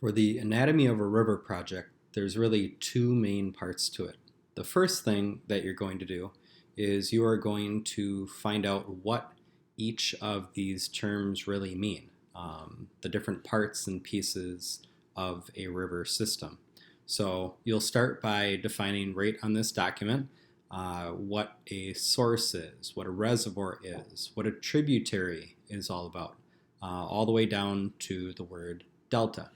For the Anatomy of a River project, there's really two main parts to it. The first thing that you're going to do is you are going to find out what each of these terms really mean, the different parts and pieces of a river system. So you'll start by defining right on this document what a source is, what a reservoir is, what a tributary is all about, all the way down to the word delta.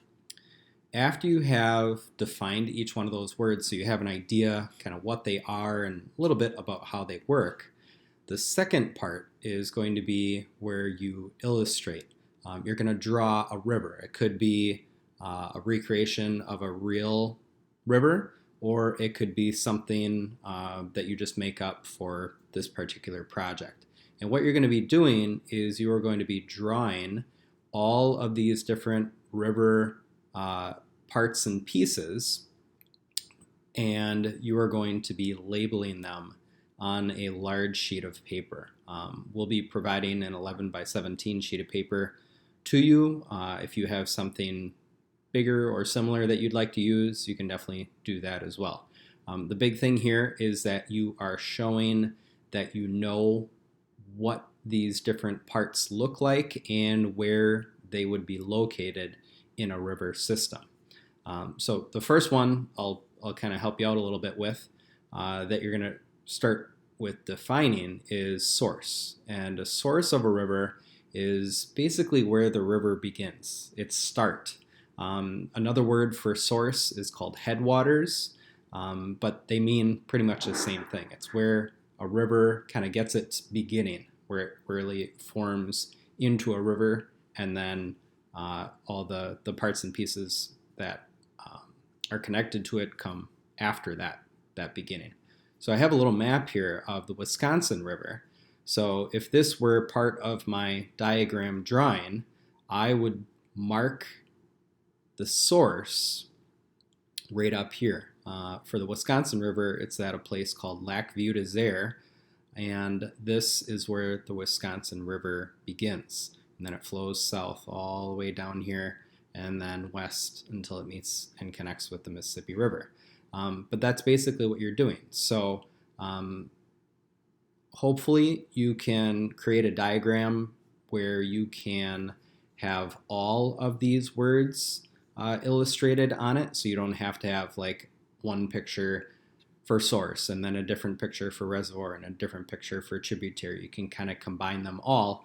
After you have defined each one of those words, so you have an idea kind of what they are and a little bit about how they work, the second part is going to be where you illustrate. You're going to draw a river. It could be a recreation of a real river, or it could be something that you just make up for this particular project. And what you're going to be doing is you are going to be drawing all of these different river parts and pieces, and you are going to be labeling them on a large sheet of paper. We'll be providing an 11 by 17 sheet of paper to you. If you have something bigger or similar that you'd like to use, you can definitely do that as well. The big thing here is that you are showing that you know what these different parts look like and where they would be located in a river system. So the first one I'll kind of help you out a little bit with that you're going to start with defining is source. And a source of a river is basically where the river begins, its start. Another word for source is called headwaters, but they mean pretty much the same thing. It's where a river kind of gets its beginning, where it really forms into a river, and then all the parts and pieces that are connected to it come after that beginning. So I have a little map here of the Wisconsin River. So if this were part of my diagram drawing, I would mark the source right up here. For the Wisconsin River, it's at a place called Lac Vieux des Erts, and this is where the Wisconsin River begins. And then it flows south all the way down here and then west until it meets and connects with the Mississippi River. But that's basically what you're doing. So hopefully you can create a diagram where you can have all of these words illustrated on it, so you don't have to have like one picture for source and then a different picture for reservoir and a different picture for tributary. You can kind of combine them all,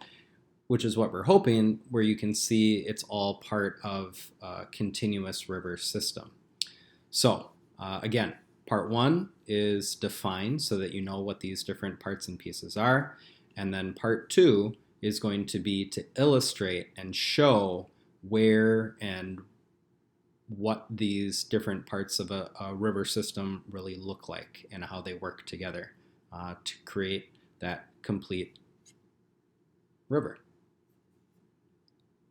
which is what we're hoping, where you can see it's all part of a continuous river system. So again, part one is define so that you know what these different parts and pieces are. And then part two is going to be to illustrate and show where and what these different parts of a river system really look like and how they work together to create that complete river.